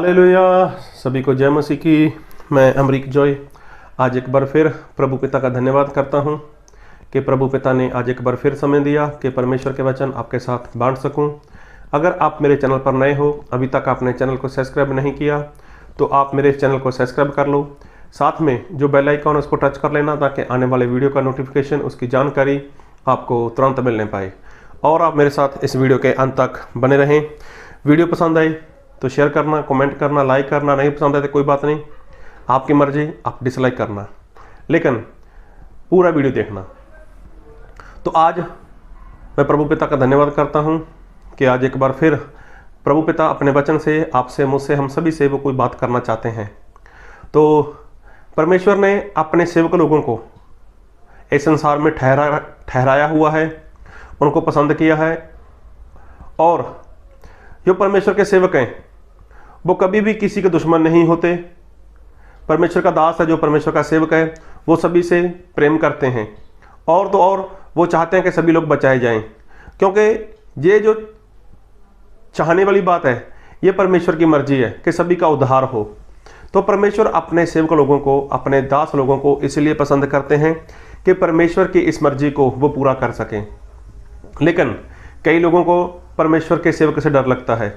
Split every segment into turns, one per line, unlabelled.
Hallelujah. सभी को जय मसीह की। मैं अमरीक जॉय आज एक बार फिर प्रभु पिता का धन्यवाद करता हूं कि प्रभु पिता ने आज एक बार फिर समय दिया कि परमेश्वर के वचन आपके साथ बांट सकूं। अगर आप मेरे चैनल पर नए हो, अभी तक आपने चैनल को सब्सक्राइब नहीं किया तो आप मेरे चैनल को सब्सक्राइब कर लो। साथ में जो बेल आइकन उसको टच कर लेना ताकि आने वाले वीडियो का नोटिफिकेशन, उसकी जानकारी आपको तुरंत मिलने पाए। और आप मेरे साथ इस वीडियो के अंत तक बने रहें। वीडियो पसंद आए तो शेयर करना, कमेंट करना, लाइक करना। नहीं पसंद आए तो कोई बात नहीं, आपकी मर्जी, आप डिसलाइक करना, लेकिन पूरा वीडियो देखना। तो आज मैं प्रभु पिता का धन्यवाद करता हूं कि आज एक बार फिर प्रभु पिता अपने वचन से आपसे, मुझसे, हम सभी से वो कोई बात करना चाहते हैं। तो परमेश्वर ने अपने सेवक लोगों को इस संसार में ठहराया हुआ है, उनको पसंद किया है। और जो परमेश्वर के सेवक हैं वो कभी भी किसी के दुश्मन नहीं होते। परमेश्वर का दास है, जो परमेश्वर का सेवक है, वो सभी से प्रेम करते हैं। और तो और वो चाहते हैं कि सभी लोग बचाए जाएं, क्योंकि ये जो चाहने वाली बात है ये परमेश्वर की मर्जी है कि सभी का उद्धार हो। तो परमेश्वर अपने सेवक लोगों को, अपने दास लोगों को इसलिए पसंद करते हैं कि परमेश्वर की इस मर्जी को वो पूरा कर सकें। लेकिन कई लोगों को परमेश्वर के सेवक से डर लगता है,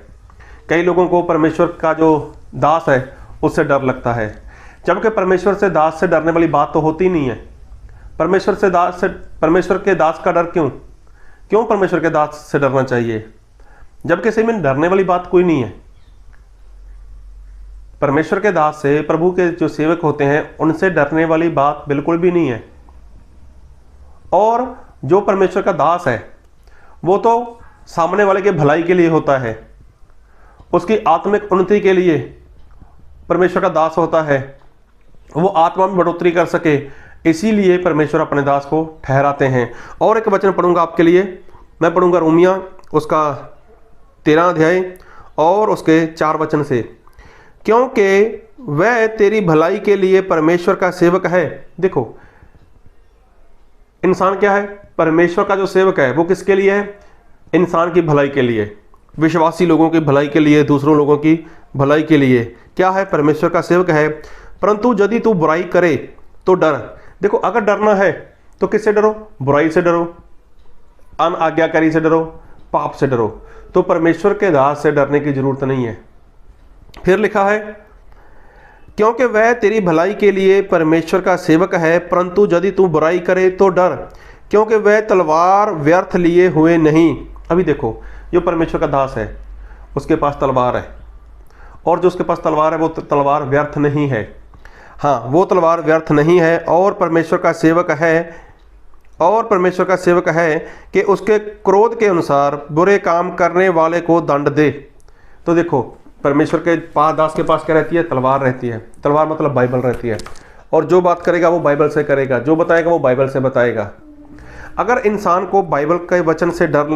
कई लोगों को परमेश्वर का जो दास है उससे डर लगता है, जबकि परमेश्वर से दास से डरने वाली बात तो होती नहीं है। परमेश्वर के दास का डर क्यों परमेश्वर के दास से डरना चाहिए, जबकि सही में डरने वाली बात कोई नहीं है। परमेश्वर के दास से, प्रभु के जो सेवक होते हैं, उनसे डरने वाली बात बिल्कुल भी नहीं है। और जो परमेश्वर का दास है वो तो सामने वाले के भलाई के लिए होता है, उसकी आत्मिक उन्नति के लिए परमेश्वर का दास होता है, वो आत्मा में बढ़ोतरी कर सके, इसीलिए परमेश्वर अपने दास को ठहराते हैं। और एक वचन पढ़ूंगा आपके लिए, मैं पढ़ूंगा रोमिया उसका 13 अध्याय और उसके 4 वचन से। क्योंकि वह तेरी भलाई के लिए परमेश्वर का सेवक है। देखो, इंसान क्या है? परमेश्वर का जो सेवक है वो किसके लिए है? इंसान की भलाई के लिए, विश्वासी लोगों की भलाई के लिए, दूसरों लोगों की भलाई के लिए क्या है? परमेश्वर का सेवक है। परंतु यदि तू बुराई करे तो डर। देखो, अगर डरना है तो किससे डरो? बुराई से डरो, अनाज्ञाकारी से डरो, पाप से डरो। तो परमेश्वर के दास से डरने की जरूरत नहीं है। फिर लिखा है, क्योंकि वह तेरी भलाई के लिए परमेश्वर का सेवक है, परंतु यदि तू बुराई करे तो डर, क्योंकि वह तलवार व्यर्थ लिए हुए नहीं। अभी देखो, जो परमेश्वर का दास है उसके पास तलवार है, और जो उसके पास तलवार है वो तलवार व्यर्थ नहीं है। हाँ, वो तलवार व्यर्थ नहीं है। और परमेश्वर का सेवक है कि उसके क्रोध के अनुसार बुरे काम करने वाले को दंड दे। तो देखो, परमेश्वर के दास के पास क्या रहती है? तलवार रहती है। तलवार मतलब बाइबल रहती है, और जो बात करेगा वो बाइबल से करेगा, जो बताएगा वो बाइबल से बताएगा। अगर इंसान को बाइबल के वचन से डर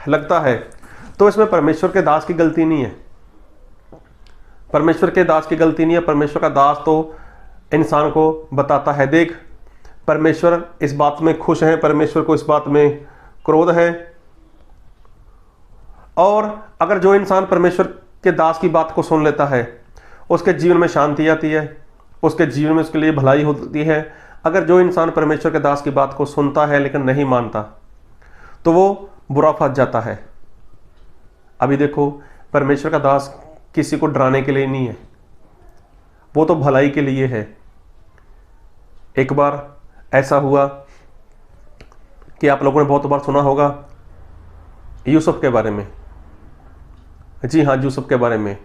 लगता है तो इसमें परमेश्वर के दास की गलती नहीं है। परमेश्वर के दास की गलती नहीं है। परमेश्वर का दास तो इंसान को बताता है, देख, परमेश्वर इस बात में खुश है, परमेश्वर को इस बात में क्रोध है। और अगर जो इंसान परमेश्वर के दास की बात को सुन लेता है, उसके जीवन में शांति आती है, उसके जीवन में उसके लिए भलाई होती है। अगर जो इंसान परमेश्वर के दास की बात को सुनता है लेकिन नहीं मानता तो वो बुरा फंस जाता है। अभी देखो, परमेश्वर का दास किसी को डराने के लिए नहीं है, वो तो भलाई के लिए है। एक बार ऐसा हुआ कि आप लोगों ने बहुत बार सुना होगा यूसुफ के बारे में। जी हाँ, यूसुफ के बारे में,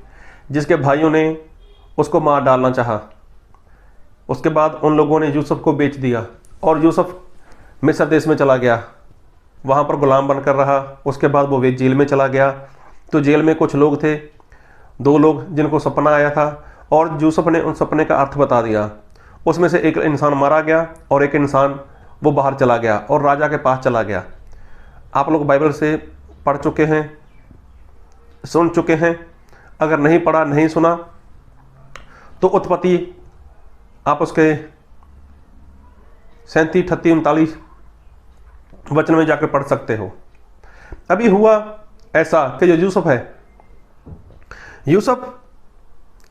जिसके भाइयों ने उसको मार डालना चाहा। उसके बाद उन लोगों ने यूसुफ को बेच दिया और यूसुफ मिस्र देश में चला गया, वहाँ पर गुलाम बनकर रहा। उसके बाद वो जेल में चला गया। तो जेल में कुछ लोग थे, 2 लोग जिनको सपना आया था, और यूसुफ ने उन सपने का अर्थ बता दिया। उसमें से एक इंसान मारा गया और एक इंसान वो बाहर चला गया और राजा के पास चला गया। आप लोग बाइबल से पढ़ चुके हैं, सुन चुके हैं। अगर नहीं पढ़ा, नहीं सुना तो उत्पत्ति आप उसके 37, 38, 39 वचन में जाकर पढ़ सकते हो। अभी हुआ ऐसा कि जो यूसुफ है, यूसुफ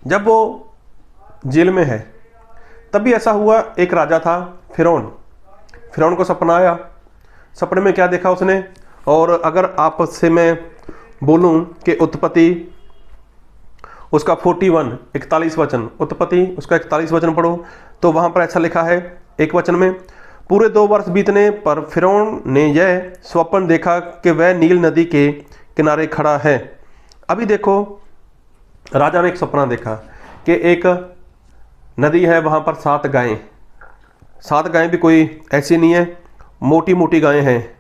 जब वो जेल में है तभी ऐसा हुआ, एक राजा था फिरौन को सपना आया। सपने में क्या देखा उसने, और अगर आपस से मैं बोलूं कि उत्पत्ति उसका 41 वचन, उत्पत्ति उसका 41 वचन पढ़ो तो वहाँ पर ऐसा लिखा है एक वचन में, पूरे 2 वर्ष बीतने पर फिरौन ने यह स्वप्न देखा कि वह नील नदी के किनारे खड़ा है। अभी देखो, राजा ने एक सपना देखा कि एक नदी है, वहाँ पर 7 गायें, 7 गायें भी कोई ऐसी नहीं है, मोटी मोटी गायें हैं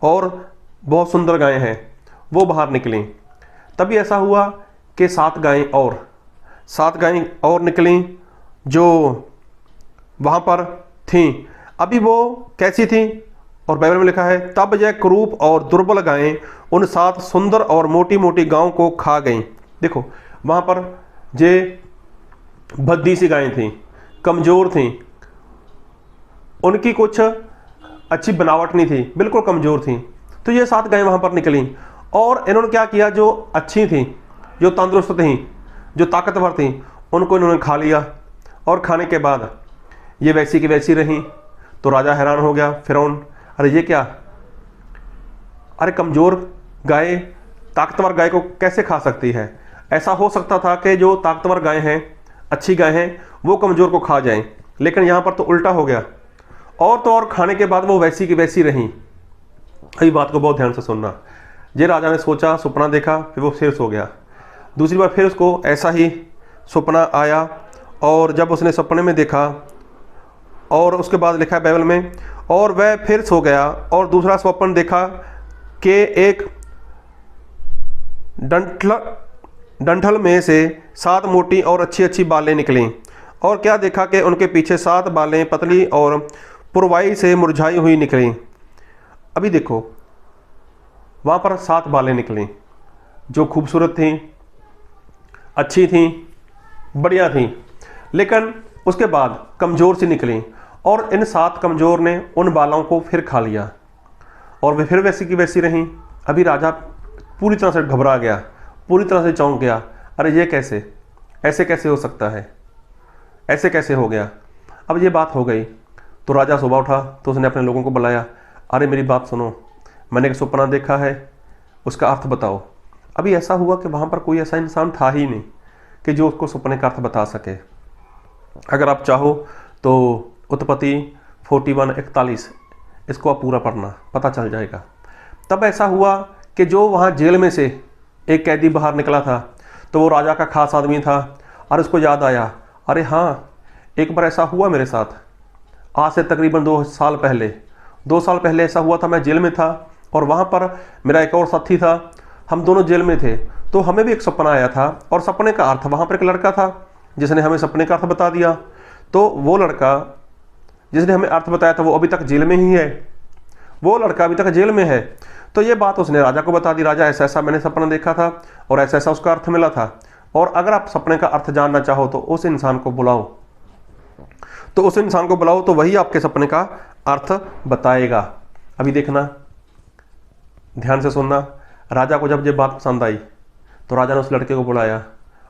और बहुत सुंदर गायें हैं, वो बाहर निकली। तभी ऐसा हुआ कि 7 गायें और निकली जो वहाँ पर थीं। अभी वो कैसी थीं, और बाइबल में लिखा है, तब यह क्रूप और दुर्बल गायें उन 7 सुंदर और मोटी मोटी गायों को खा गईं। देखो वहाँ पर जे भद्दी सी गायें थीं, कमज़ोर थीं, उनकी कुछ अच्छी बनावट नहीं थी, बिल्कुल कमज़ोर थीं। तो ये 7 गायें वहाँ पर निकलीं और इन्होंने क्या किया, जो अच्छी थीं, जो तंदुरुस्त थीं, जो ताकतवर थीं, उनको इन्होंने खा लिया। और खाने के बाद ये वैसी की वैसी रहीं। तो राजा हैरान हो गया, फिरौन, अरे ये क्या, अरे कमज़ोर गाय ताकतवर गाय को कैसे खा सकती है। ऐसा हो सकता था कि जो ताकतवर गाय हैं, अच्छी गाय हैं, वो कमज़ोर को खा जाएं, लेकिन यहाँ पर तो उल्टा हो गया। और तो और खाने के बाद वो वैसी की वैसी रहीं। अभी बात को बहुत ध्यान से सुनना। ये राजा ने सोचा, सपना देखा, फिर वो फिर सो गया। दूसरी बार फिर उसको ऐसा ही सपना आया, और जब उसने सपने में देखा, और उसके बाद लिखा है बाइबल में, और वह फिर सो गया और दूसरा स्वप्न देखा कि एक डंठल में से 7 मोटी और अच्छी अच्छी बालें निकलीं। और क्या देखा कि उनके पीछे 7 बालें पतली और पुरवाई से मुरझाई हुई निकलीं। अभी देखो, वहाँ पर 7 बालें निकलीं जो खूबसूरत थीं, अच्छी थीं, बढ़िया थीं, लेकिन उसके बाद कमज़ोर सी निकलीं, और इन 7 कमज़ोर ने उन बालों को फिर खा लिया और वे फिर वैसी की वैसी रहीं। अभी राजा पूरी तरह से घबरा गया, पूरी तरह से चौंक गया, अरे ये कैसे, ऐसे कैसे हो सकता है, ऐसे कैसे हो गया। अब ये बात हो गई तो राजा सुबह उठा तो उसने अपने लोगों को बुलाया, अरे मेरी बात सुनो, मैंने एक सपना देखा है, उसका अर्थ बताओ। अभी ऐसा हुआ कि वहाँ पर कोई ऐसा इंसान था ही नहीं कि जो उसको सपने का अर्थ बता सके। अगर आप चाहो तो उत्पत्ति 41:41 इसको आप पूरा पढ़ना, पता चल जाएगा। तब ऐसा हुआ कि जो वहाँ जेल में से एक कैदी बाहर निकला था, तो वो राजा का खास आदमी था, और उसको याद आया, अरे हाँ, एक बार ऐसा हुआ मेरे साथ, आज से तकरीबन 2 साल पहले 2 साल पहले ऐसा हुआ था। मैं जेल में था और वहाँ पर मेरा एक और साथी था, हम दोनों जेल में थे। तो हमें भी एक सपना आया था, और सपने का अर्थ, वहाँ पर एक लड़का था जिसने हमें सपने का अर्थ बता दिया। तो वो लड़का जिसने हमें अर्थ बताया था वो अभी तक जेल में ही है, वो लड़का अभी तक जेल में है। तो ये बात उसने राजा को बता दी, राजा ऐसा ऐसा मैंने सपना देखा था और ऐसा ऐसा उसका अर्थ मिला था, और अगर आप सपने का अर्थ जानना चाहो तो उस इंसान को बुलाओ, तो वही आपके सपने का अर्थ बताएगा। अभी देखना, ध्यान से सुनना। राजा को जब ये बात पसंद आई तो राजा ने उस लड़के को बुलाया,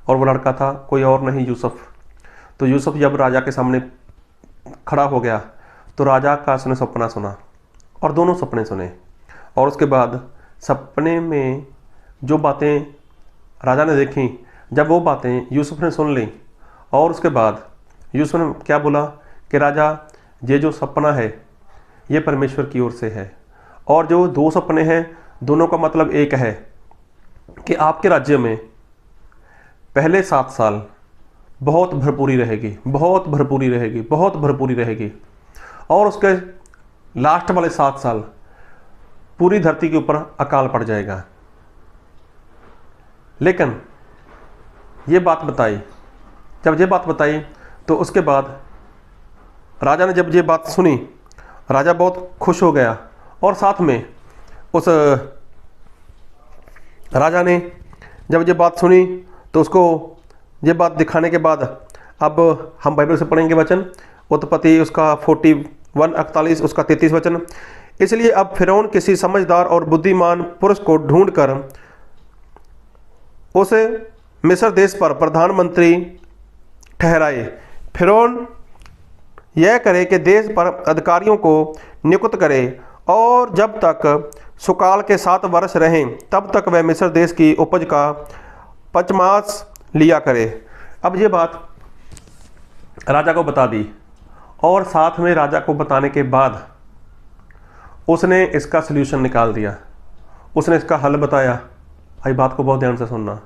और वो लड़का था कोई और नहीं, यूसुफ। तो यूसुफ जब राजा के सामने खड़ा हो गया तो राजा का उसने सपना सुना, और दोनों सपने सुने। और उसके बाद सपने में जो बातें राजा ने देखी, जब वो बातें यूसुफ ने सुन ली, और उसके बाद यूसुफ ने क्या बोला कि राजा, ये जो सपना है ये परमेश्वर की ओर से है, और जो 2 सपने हैं दोनों का मतलब एक है कि आपके राज्य में पहले 7 साल बहुत भरपूरी रहेगी, बहुत भरपूरी रहेगी, बहुत भरपूरी रहेगी, और उसके लास्ट वाले 7 साल पूरी धरती के ऊपर अकाल पड़ जाएगा। लेकिन ये बात बताई, जब ये बात बताई तो उसके बाद राजा ने जब ये बात सुनी, राजा बहुत खुश हो गया, और साथ में उस राजा ने जब ये बात सुनी तो उसको ये बात दिखाने के बाद, अब हम बाइबल से पढ़ेंगे वचन, उत्पत्ति उसका 41:41 उसका 33 वचन। इसलिए अब फिरौन किसी समझदार और बुद्धिमान पुरुष को ढूंढकर उसे मिस्र देश पर प्रधानमंत्री ठहराए। फिरौन यह करे कि देश पर अधिकारियों को नियुक्त करे और जब तक सुकाल के 7 वर्ष रहें तब तक वह मिस्र देश की उपज का पचमास लिया करे। अब ये बात राजा को बता दी और साथ में राजा को बताने के बाद उसने इसका सल्यूशन निकाल दिया, उसने इसका हल बताया। भाई बात को बहुत ध्यान से सुनना।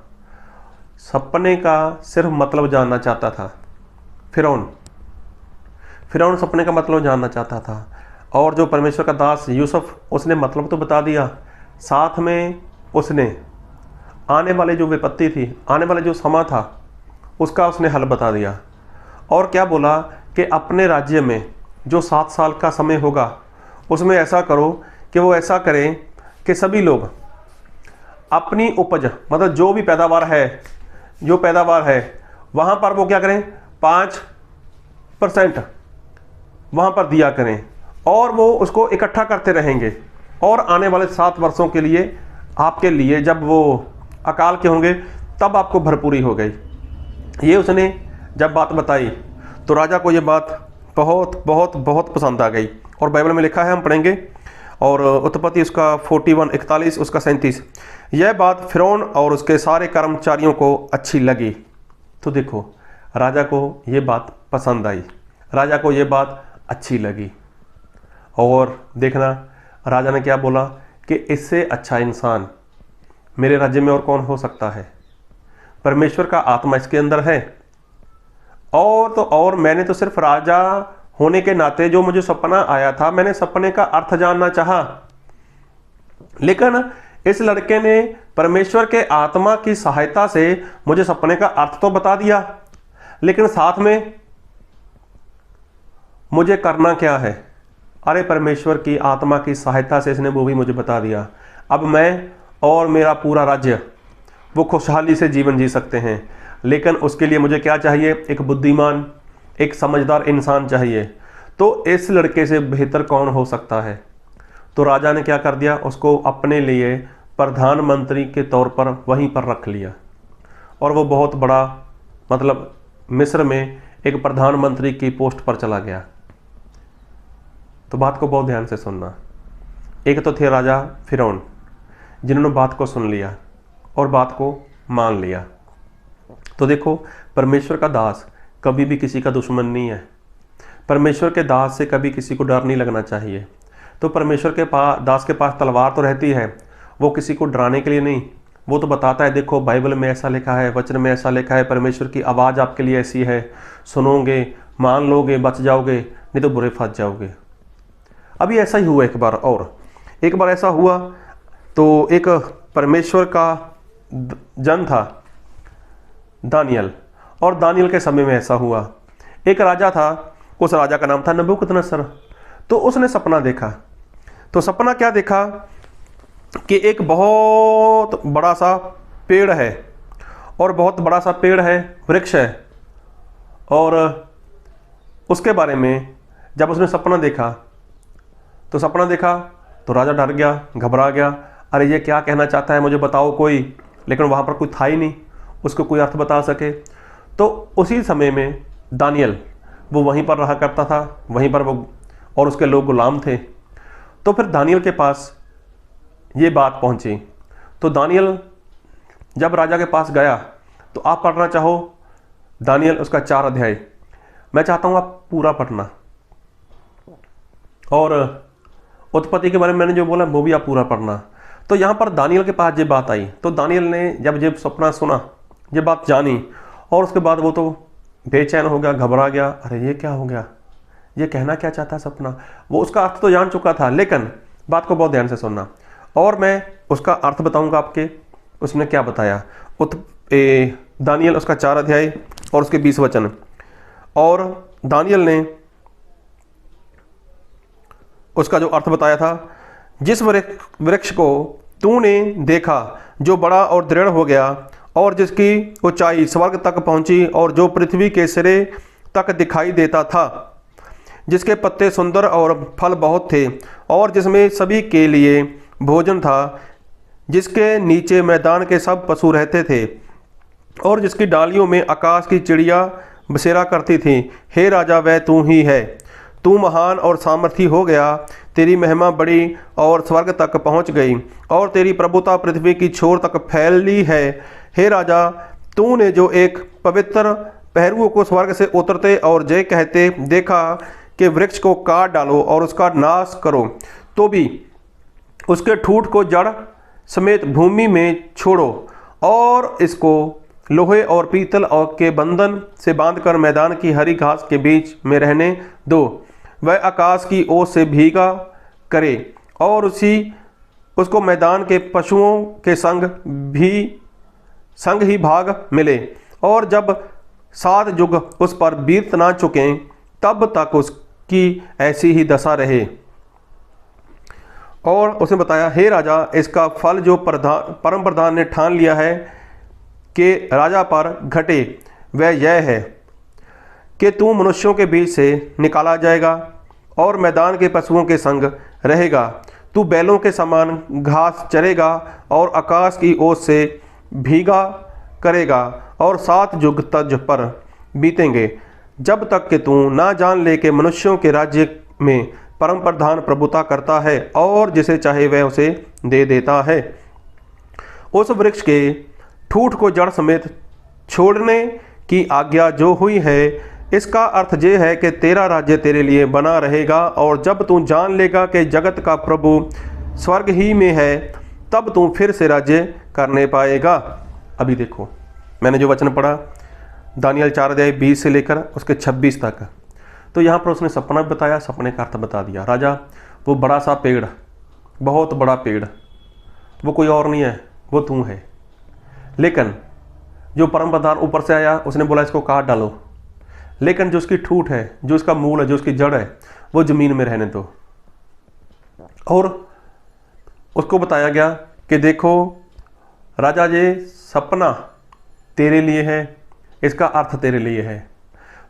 सपने का सिर्फ मतलब जानना चाहता था फिरौन सपने का मतलब जानना चाहता था और जो परमेश्वर का दास यूसुफ, उसने मतलब तो बता दिया, साथ में उसने आने वाली जो विपत्ति थी, आने वाला जो समय था, उसका उसने हल बता दिया। और क्या बोला कि अपने राज्य में जो 7 साल का समय होगा उसमें ऐसा करो कि वो ऐसा करें कि सभी लोग अपनी उपज, मतलब जो भी पैदावार है वहाँ पर वो क्या करें, 5% वहाँ पर दिया करें और वो उसको इकट्ठा करते रहेंगे और आने वाले 7 वर्षों के लिए आपके लिए जब वो अकाल के होंगे तब आपको भरपूरी हो गई। ये उसने जब बात बताई तो राजा को ये बात बहुत बहुत बहुत पसंद आ गई और बाइबल में लिखा है, हम पढ़ेंगे, और उत्पत्ति उसका 41:41 उसका 37, यह बात फिरौन और उसके सारे कर्मचारियों को अच्छी लगी। तो देखो राजा को ये बात पसंद आई, राजा को ये बात अच्छी लगी। और देखना राजा ने क्या बोला कि इससे अच्छा इंसान मेरे राज्य में और कौन हो सकता है, परमेश्वर का आत्मा इसके अंदर है। और मैंने तो सिर्फ राजा होने के नाते जो मुझे सपना आया था, मैंने सपने का अर्थ जानना चाहा, लेकिन इस लड़के ने परमेश्वर के आत्मा की सहायता से मुझे सपने का अर्थ तो बता दिया, लेकिन साथ में मुझे करना क्या है। अरे परमेश्वर की आत्मा की सहायता से इसने वो भी मुझे बता दिया। अब मैं और मेरा पूरा राज्य वो खुशहाली से जीवन जी सकते हैं, लेकिन उसके लिए मुझे क्या चाहिए, एक बुद्धिमान, एक समझदार इंसान चाहिए। तो इस लड़के से बेहतर कौन हो सकता है। तो राजा ने क्या कर दिया, उसको अपने लिए प्रधानमंत्री के तौर पर वहीं पर रख लिया और वो बहुत बड़ा, मतलब मिस्र में एक प्रधानमंत्री की पोस्ट पर चला गया। तो बात को बहुत ध्यान से सुनना। एक तो थे राजा फिरौन, जिन्होंने बात को सुन लिया और बात को मान लिया। तो देखो परमेश्वर का दास कभी भी किसी का दुश्मन नहीं है। परमेश्वर के दास से कभी किसी को डर नहीं लगना चाहिए। तो परमेश्वर के दास के पास तलवार तो रहती है, वो किसी को डराने के लिए नहीं, वो तो बताता है देखो बाइबल में ऐसा लिखा है, वचन में ऐसा लिखा है, परमेश्वर की आवाज़ आपके लिए ऐसी है, सुनोगे, मान लोगे, बच जाओगे, नहीं तो बुरे फंस जाओगे। अभी ऐसा ही हुआ एक बार ऐसा हुआ तो एक परमेश्वर का जन था दानियल, और दानियल के समय में ऐसा हुआ, एक राजा था, उस राजा का नाम था नबूकदनेस्सर। तो उसने सपना देखा। तो सपना क्या देखा कि एक बहुत बड़ा सा पेड़ है, और बहुत बड़ा सा पेड़ है, वृक्ष है, और उसके बारे में जब उसने सपना देखा तो राजा डर गया, घबरा गया। अरे ये क्या कहना चाहता है, मुझे बताओ कोई। लेकिन वहाँ पर कोई था ही नहीं उसको कोई अर्थ बता सके। तो उसी समय में दानियल वो वहीं पर रहा करता था, वहीं पर वो और उसके लोग गुलाम थे। तो फिर दानियल के पास ये बात पहुंची। तो दानियल जब राजा के पास गया, तो आप पढ़ना चाहो दानियल उसका 4 अध्याय, मैं चाहता हूँ आप पूरा पढ़ना, और उत्पत्ति के बारे में मैंने जो बोला वो भी आप पूरा पढ़ना। तो यहाँ पर दानियल के पास ये बात आई, तो दानियल ने जब ये सपना सुना, ये बात जानी, और उसके बाद वो तो बेचैन हो गया, घबरा गया। अरे ये क्या हो गया, ये कहना क्या चाहता है सपना। वो उसका अर्थ तो जान चुका था, लेकिन बात को बहुत ध्यान से सुनना, और मैं उसका अर्थ बताऊंगा आपके। उसने क्या बताया, दानियल उसका 4 अध्याय और उसके 20 वचन। और दानियल ने उसका जो अर्थ बताया था, जिस वृक्ष को तूने देखा जो बड़ा और दृढ़ हो गया और जिसकी ऊंचाई स्वर्ग तक पहुंची और जो पृथ्वी के सिरे तक दिखाई देता था, जिसके पत्ते सुंदर और फल बहुत थे और जिसमें सभी के लिए भोजन था, जिसके नीचे मैदान के सब पशु रहते थे और जिसकी डालियों में आकाश की चिड़िया बसेरा करती थी। हे राजा, वह तू ही है। तू महान और सामर्थी हो गया, तेरी महिमा बड़ी और स्वर्ग तक पहुंच गई, और तेरी प्रभुता पृथ्वी की छोर तक फैली है। हे राजा, तूने जो एक पवित्र पहरुओं को स्वर्ग से उतरते और जय कहते देखा कि वृक्ष को काट डालो और उसका नाश करो, तो भी उसके ठूंठ को जड़ समेत भूमि में छोड़ो, और इसको लोहे और पीतल और के बंधन से बांधकर मैदान की हरी घास के बीच में रहने दो। वह आकाश की ओस से भीगा करे और उसको मैदान के पशुओं के संग ही भाग मिले, और जब 7 युग उस पर बीत ना चुकें तब तक उसकी ऐसी ही दशा रहे। और उसने बताया, हे राजा, इसका फल जो परम प्रधान ने ठान लिया है कि राजा पर घटे, वह यह है कि तू मनुष्यों के बीच से निकाला जाएगा और मैदान के पशुओं के संग रहेगा। तू बैलों के समान घास चरेगा और आकाश की ओस से भीगा करेगा, और 7 युग तुझ पर बीतेंगे, जब तक कि तू ना जान ले कि मनुष्यों के राज्य में परम प्रधान प्रभुता करता है और जिसे चाहे वह उसे दे देता है। उस वृक्ष के ठूंठ को जड़ समेत छोड़ने की आज्ञा जो हुई है, इसका अर्थ ये है कि तेरा राज्य तेरे लिए बना रहेगा, और जब तू जान लेगा कि जगत का प्रभु स्वर्ग ही में है, तब तू फिर से राज्य करने पाएगा। अभी देखो, मैंने जो वचन पढ़ा दानियल 4 अध्याय 20 से लेकर उसके 26 तक, तो यहाँ पर उसने सपना बताया, सपने का अर्थ बता दिया। राजा, वो बड़ा सा पेड़, बहुत बड़ा पेड़, वो कोई और नहीं है, वो तू है। लेकिन जो परम प्रधान ऊपर से आया, उसने बोला इसको काट डालो, लेकिन जो उसकी ठूंठ है, जो उसका मूल है, जो उसकी जड़ है, वो ज़मीन में रहने दो। और उसको बताया गया कि देखो राजा, ये सपना तेरे लिए है, इसका अर्थ तेरे लिए है।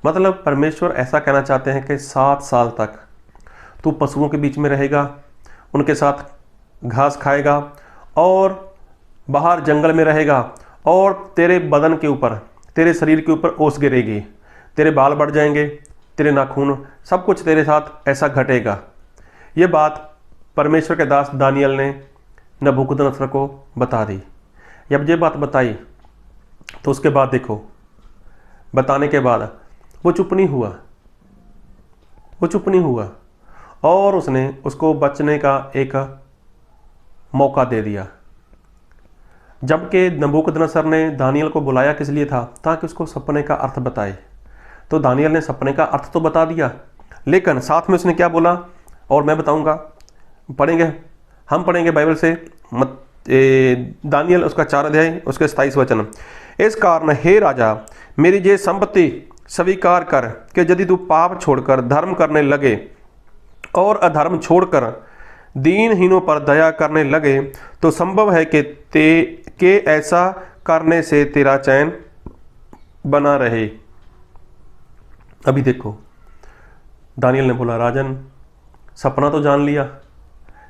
मतलब परमेश्वर ऐसा कहना चाहते हैं कि 7 साल तक तू पशुओं के बीच में रहेगा, उनके साथ घास खाएगा और बाहर जंगल में रहेगा, और तेरे बदन के ऊपर, तेरे शरीर के ऊपर ओस गिरेगी, तेरे बाल बढ़ जाएंगे, तेरे नाखून, सब कुछ तेरे साथ ऐसा घटेगा। ये बात परमेश्वर के दास दानियल ने नबूकदनेस्सर को बता दी। जब ये बात बताई तो उसके बाद देखो, बताने के बाद वो चुप नहीं हुआ, और उसने उसको बचने का एक मौका दे दिया। जबकि नबूकदनेस्सर ने दानियल को बुलाया किस लिए था? ताकि उसको सपने का अर्थ बताए। तो दानियल ने सपने का अर्थ तो बता दिया, लेकिन साथ में उसने क्या बोला, और मैं बताऊंगा, हम पढ़ेंगे बाइबल से दानियल उसका 4 अध्याय उसके 27 वचन। इस कारण हे राजा, मेरी ये संपत्ति स्वीकार कर कि यदि तू पाप छोड़कर धर्म करने लगे और अधर्म छोड़कर दीनहीनों पर दया करने लगे, तो संभव है कि ऐसा करने से तेरा चैन बना रहे। अभी देखो, दानियल ने बोला, राजन, सपना तो जान लिया,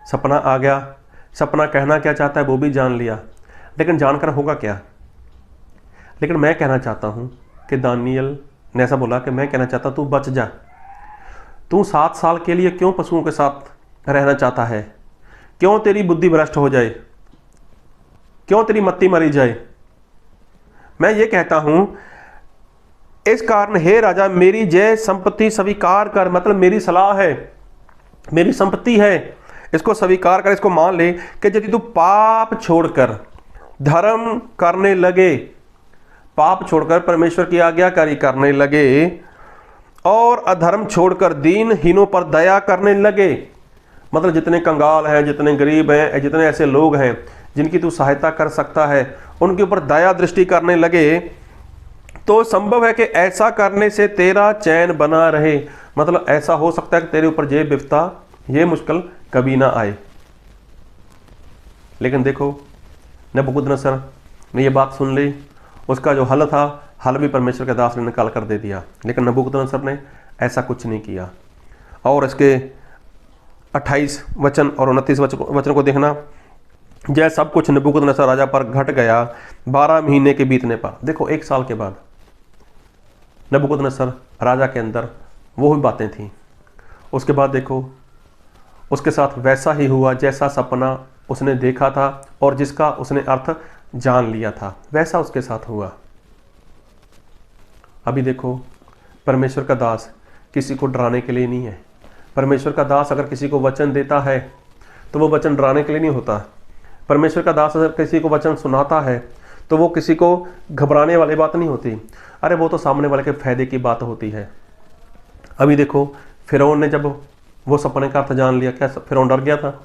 सपना आ गया, सपना कहना क्या चाहता है वो भी जान लिया, लेकिन जानकर होगा क्या? लेकिन मैं कहना चाहता हूँ कि दानियल ने ऐसा बोला कि मैं कहना चाहता तू बच जा। तू 7 साल के लिए क्यों पशुओं के साथ रहना चाहता है? क्यों तेरी बुद्धि भ्रष्ट हो जाए? क्यों तेरी मत्ती मरी जाए? मैं ये कहता हूँ, इस कारण हे राजा, मेरी जय संपत्ति स्वीकार कर। मतलब मेरी सलाह है, मेरी संपत्ति है, इसको स्वीकार कर, इसको मान ले कि यदि तू पाप छोड़कर धर्म करने लगे, पाप छोड़कर परमेश्वर की आज्ञाकारी करने लगे और अधर्म छोड़कर दीनहीनों पर दया करने लगे, मतलब जितने कंगाल हैं, जितने गरीब हैं, जितने ऐसे लोग हैं जिनकी तू सहायता कर सकता है, उनके ऊपर दया दृष्टि करने लगे, तो संभव है कि ऐसा करने से तेरा चैन बना रहे। मतलब ऐसा हो सकता है कि तेरे ऊपर ये विपदा, ये मुश्किल कभी ना आए। लेकिन देखो, नबूकदनेस्सर ने ये बात सुन ली, उसका जो हल था, हल भी परमेश्वर के दास ने निकाल कर दे दिया, लेकिन नबूकदनेस्सर ने ऐसा कुछ नहीं किया। और इसके 28 वचन और 29 वचन को देखना जय सब कुछ नबूकदनेस्सर राजा पर घट गया 12 महीने के बीतने पर। देखो 1 साल के बाद नबूकदनेस्सर राजा के अंदर वो ही बातें थीं। उसके बाद देखो उसके साथ वैसा ही हुआ जैसा सपना उसने देखा था और जिसका उसने अर्थ जान लिया था, वैसा उसके साथ हुआ। अभी देखो परमेश्वर का दास किसी को डराने के लिए नहीं है। परमेश्वर का दास अगर किसी को वचन देता है तो वो वचन डराने के लिए नहीं होता। परमेश्वर का दास अगर किसी को वचन सुनाता है तो वो किसी को घबराने वाली बात नहीं होती। अरे वो तो सामने वाले के फायदे की बात होती है। अभी देखो फिरौन ने जब वो सपने का अर्थ जान लिया, क्या फिरौन डर गया था?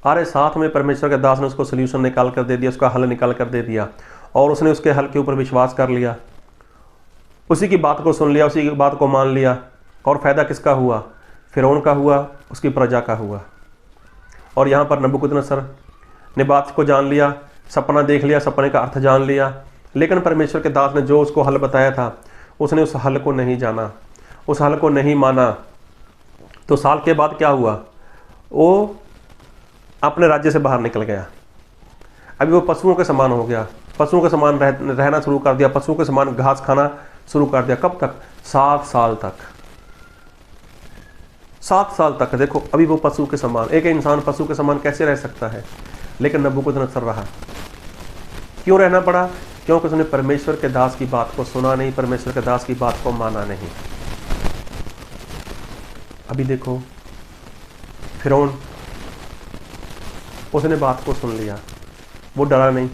अरे साथ में परमेश्वर के दास ने उसको सोल्यूशन निकाल कर दे दिया, उसका हल निकाल कर दे दिया और उसने उसके हल के ऊपर विश्वास कर लिया, उसी की बात को सुन लिया, उसी की बात को मान लिया। और फायदा किसका हुआ? फिरौन का हुआ, उसकी प्रजा का हुआ। और यहाँ पर नबूकदनेस्सर ने बात को जान लिया, सपना देख लिया, सपने का अर्थ जान लिया, लेकिन परमेश्वर के दास ने जो उसको हल बताया था उसने उस हल को नहीं जाना, उस हल को नहीं माना। तो साल के बाद क्या हुआ? वो अपने राज्य से बाहर निकल गया। अभी वो पशुओं के समान हो गया, पशुओं के समान रहना शुरू कर दिया, पशुओं के समान घास खाना शुरू कर दिया। कब तक? 7 साल तक। 7 साल तक देखो अभी वो पशु के समान। एक इंसान पशु के समान कैसे रह सकता है? लेकिन नबूकदनेस्सर रहा। क्यों रहना पड़ा? क्योंकि उसने परमेश्वर के दास की बात को सुना नहीं, परमेश्वर के दास की बात को माना नहीं। अभी देखो फिरौन, उसने बात को सुन लिया, वो डरा नहीं,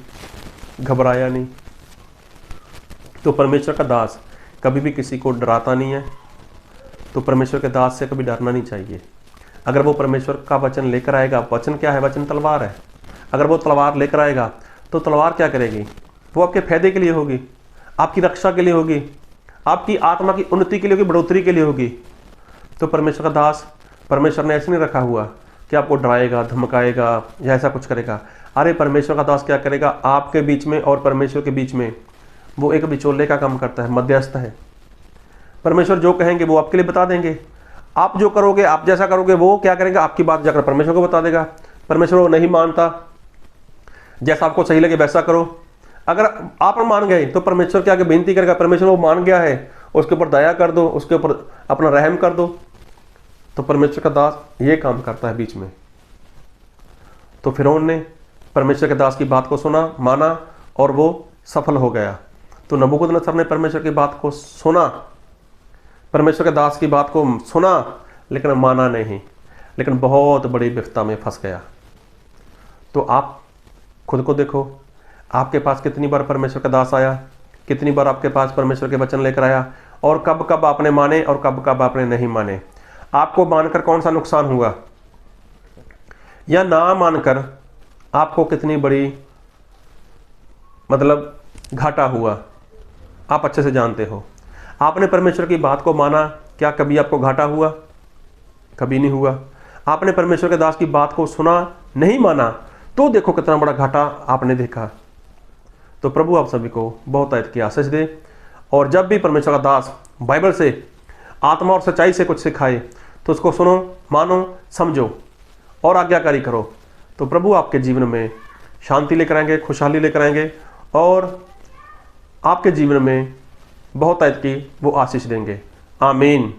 घबराया नहीं। तो परमेश्वर का दास कभी भी किसी को डराता नहीं है। तो परमेश्वर के दास से कभी डरना नहीं चाहिए। अगर वो परमेश्वर का वचन लेकर आएगा, वचन क्या है? वचन तलवार है। अगर वो तलवार लेकर आएगा तो तलवार क्या करेगी? वो आपके फायदे के लिए होगी, आपकी रक्षा के लिए होगी, आपकी आत्मा की उन्नति के लिए होगी, बढ़ोतरी के लिए होगी। तो परमेश्वर का दास, परमेश्वर ने ऐसे नहीं रखा हुआ कि आपको डराएगा, धमकाएगा या ऐसा कुछ करेगा। अरे परमेश्वर का दास क्या करेगा? आपके बीच में और परमेश्वर के बीच में वो एक बिचौले का काम करता है, मध्यस्थ है। परमेश्वर जो कहेंगे वो आपके लिए बता देंगे। आप जो करोगे, आप जैसा करोगे, वो क्या करेंगे? आपकी बात जाकर परमेश्वर को बता देगा। परमेश्वर वो नहीं मानता, जैसा आपको सही लगे वैसा करो। अगर आप मान गए तो परमेश्वर के आगे बेनती करेगा, परमेश्वर वो मान गया है, उसके ऊपर दया कर दो, उसके ऊपर अपना रहम कर दो। तो परमेश्वर का दास ये काम करता है बीच में। तो फिरौन ने परमेश्वर के दास की बात को सुना, माना और वो सफल हो गया। तो नबूकदनेस्सर ने परमेश्वर की बात को सुना, परमेश्वर के दास की बात को सुना, लेकिन माना नहीं, लेकिन बहुत बड़ी विपदा में फंस गया। तो आप खुद को देखो, आपके पास कितनी बार परमेश्वर का दास आया, कितनी बार आपके पास परमेश्वर के वचन लेकर आया, और कब कब आपने माने और कब कब आपने नहीं माने। आपको मानकर कौन सा नुकसान हुआ या ना मानकर आपको कितनी बड़ी मतलब घाटा हुआ, आप अच्छे से जानते हो। आपने परमेश्वर की बात को माना, क्या कभी आपको घाटा हुआ? कभी नहीं हुआ। आपने परमेश्वर के दास की बात को सुना, नहीं माना, तो देखो कितना बड़ा घाटा आपने देखा। तो प्रभु आप सभी को बहुत आयत की आशीष दे। और जब भी परमेश्वर का दास बाइबल से आत्मा और सच्चाई से कुछ सिखाए तो उसको सुनो, मानो, समझो और आज्ञाकारी करो। तो प्रभु आपके जीवन में शांति लेकर आएंगे, खुशहाली लेकर आएंगे और आपके जीवन में बहुत आयत की वो आशीष देंगे। आमीन।